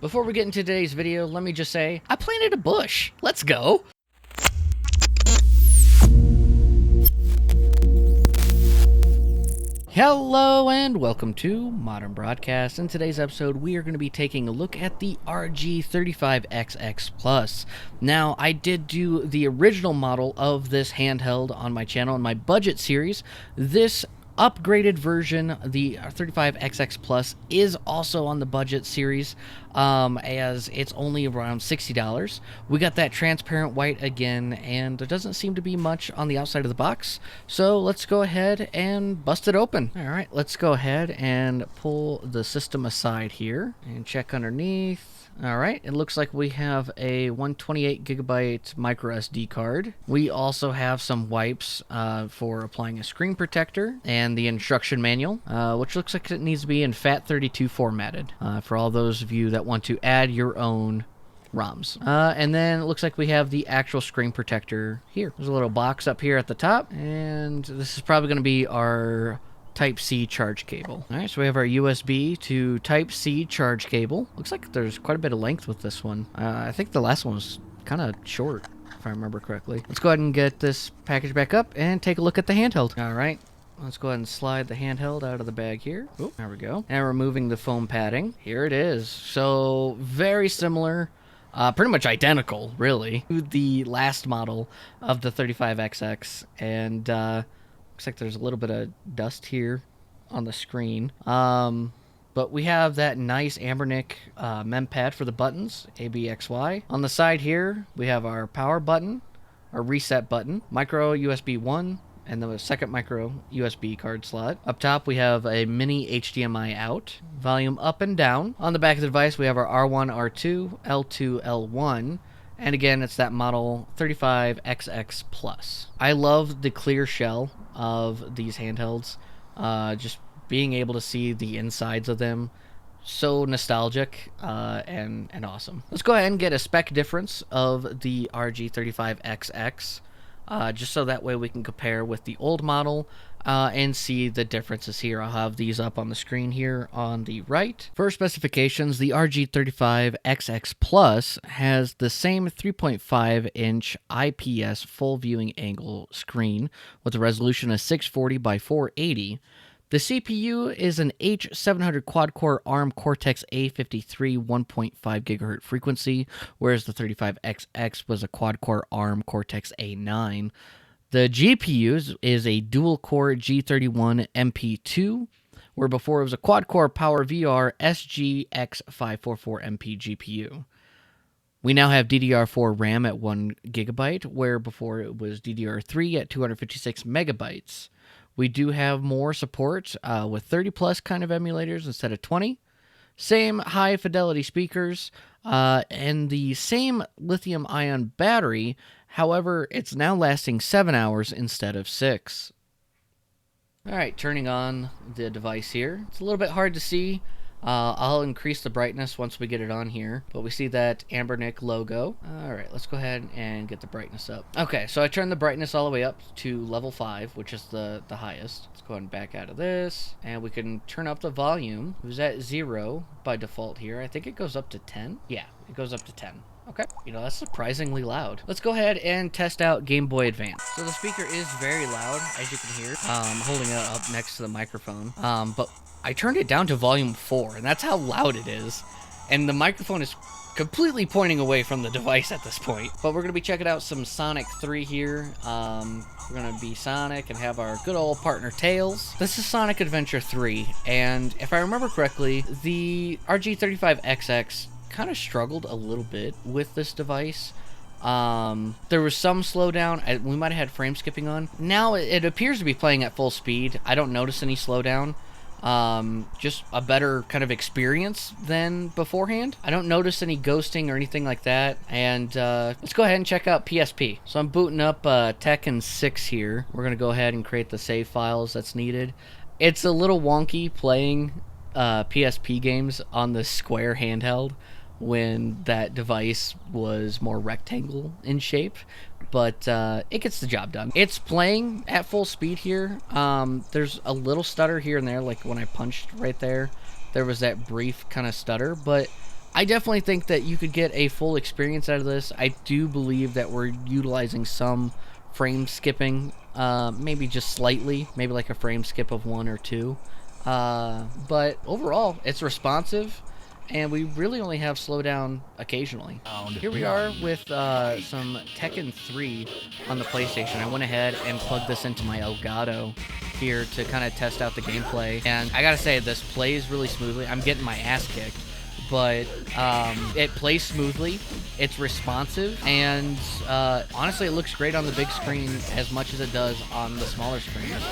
Before we get into today's video, let me just say, I planted a bush. Let's go. Hello and welcome to Modern Broadcast. In today's episode, we are going to be taking a look at the RG35XX Plus. Now, I did do the original model of this handheld on my channel in my budget series. This upgraded version, the 35XX Plus, is also on the budget series, as it's only around $60. We got that transparent white again, and there doesn't seem to be much on the outside of the box, so let's go ahead and bust it open. Alright, let's go ahead and pull the system aside here and check underneath. Alright, it looks like we have a 128GB micro SD card. We also have some wipes for applying a screen protector, and the instruction manual, which looks like it needs to be in FAT32 formatted, for all those of you that want to add your own ROMs. And then it looks like we have the actual screen protector here. There's a little box up here at the top, and this is probably going to be our Type-C charge cable. Alright, so we have our USB to Type-C charge cable. Looks like there's quite a bit of length with this one. I think the last one was kind of short, if I remember correctly. Let's go ahead and get this package back up and take a look at the handheld. Alright, let's go ahead and slide the handheld out of the bag here. Oh, there we go. And removing the foam padding. Here it is. So, very similar, pretty much identical, really, to the last model of the 35XX. And, looks like there's a little bit of dust here on the screen. But we have that nice Anbernic mem pad for the buttons, A, B, X, Y. On the side here, we have our power button, our reset button, micro USB 1, and the second micro USB card slot. Up top, we have a mini HDMI out, volume up and down. On the back of the device, we have our R1, R2, L2, L1, and again, it's that model 35XX Plus. I love the clear shell of these handhelds. Just being able to see the insides of them, so nostalgic and awesome. Let's go ahead and get a spec difference of the RG35XX, just so that way we can compare with the old model and see the differences here. I'll have these up on the screen here on the right. For specifications, the RG35XX Plus has the same 3.5-inch IPS full viewing angle screen with a resolution of 640 by 480. The CPU is an H700 quad-core ARM Cortex-A53 1.5 GHz frequency, whereas the 35XX was a quad-core ARM Cortex-A9. The GPU is a dual-core G31 MP2, where before it was a quad-core PowerVR SGX544MP GPU. We now have DDR4 RAM at 1 GB, where before it was DDR3 at 256 megabytes. We do have more support with 30-plus kind of emulators instead of 20. Same high-fidelity speakers, and the same lithium-ion battery. However, it's now lasting 7 hours instead of 6. Alright, turning on the device here. It's a little bit hard to see. I'll increase the brightness once we get it on here, but we see that Anbernic logo. Alright, let's go ahead and get the brightness up. Okay, so I turned the brightness all the way up to level 5, which is the highest. Let's go ahead and back out of this, and we can turn up the volume. It was at 0 by default here. I think it goes up to 10. Yeah, it goes up to 10. Okay, you know, that's surprisingly loud. Let's go ahead and test out Game Boy Advance. So the speaker is very loud, as you can hear. I'm holding it up next to the microphone, but I turned it down to volume 4, and that's how loud it is. And the microphone is completely pointing away from the device at this point. But we're going to be checking out some Sonic 3 here. We're going to be Sonic and have our good old partner Tails. This is Sonic Adventure 3, and if I remember correctly, the RG35XX kind of struggled a little bit with this device. There was some slowdown. We might have had frame skipping on. Now it appears to be playing at full speed. I don't notice any slowdown. Just a better kind of experience than beforehand. I don't notice any ghosting or anything like that. And let's go ahead and check out PSP. So I'm booting up Tekken 6 here. We're going to go ahead and create the save files that's needed. It's a little wonky playing PSP games on the square handheld when that device was more rectangle in shape, but it gets the job done. It's playing at full speed here. There's a little stutter here and there, like when I punched right there, there was that brief kind of stutter, but I definitely think that you could get a full experience out of this. I do believe that we're utilizing some frame skipping, maybe just slightly, maybe like a frame skip of 1 or 2. But overall, it's responsive, and we really only have slowdown occasionally. Here we are with some Tekken 3 on the PlayStation. I went ahead and plugged this into my Elgato here to kind of test out the gameplay, and I gotta say, this plays really smoothly. I'm getting my ass kicked, but it plays smoothly, it's responsive, and honestly, it looks great on the big screen as much as it does on the smaller screens.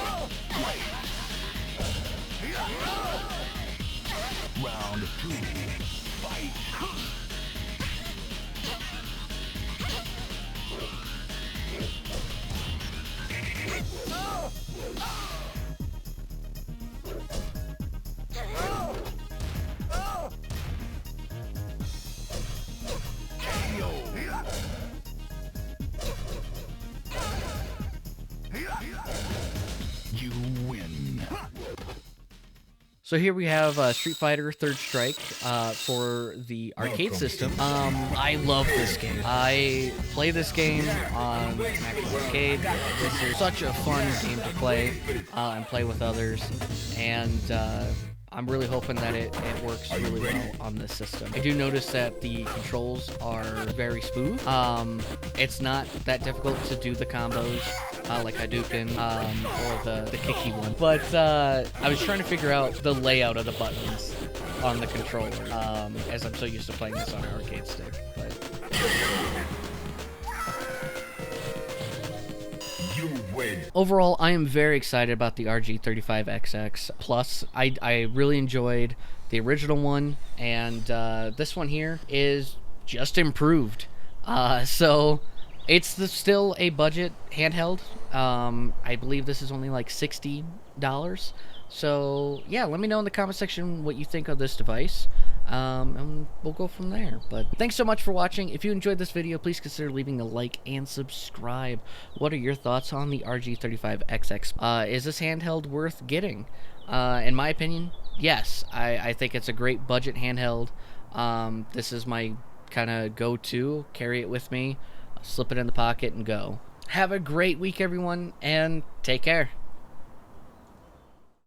Round 2, fight! You win. So here we have Street Fighter Third Strike for the arcade system. I love this game. I play this game on Mac Arcade. This is such a fun game to play and play with others, and I'm really hoping that it works really well on this system. I do notice that the controls are very smooth. It's not that difficult to do the combos like Hadouken or the kicky one. But I was trying to figure out the layout of the buttons on the controller, as I'm so used to playing this on an arcade stick. But overall, I am very excited about the RG35XX Plus. I really enjoyed the original one, and this one here is just improved. So it's still a budget handheld. I believe this is only like $60. So yeah, let me know in the comment section what you think of this device. And we'll go from there. But thanks so much for watching. If you enjoyed this video, please consider leaving a like and subscribe. What are your thoughts on the RG35XX? Is this handheld worth getting? In my opinion, yes. I think it's a great budget handheld. This is my kind of go-to. Carry it with me, slip it in the pocket, and go. Have a great week, everyone, and take care.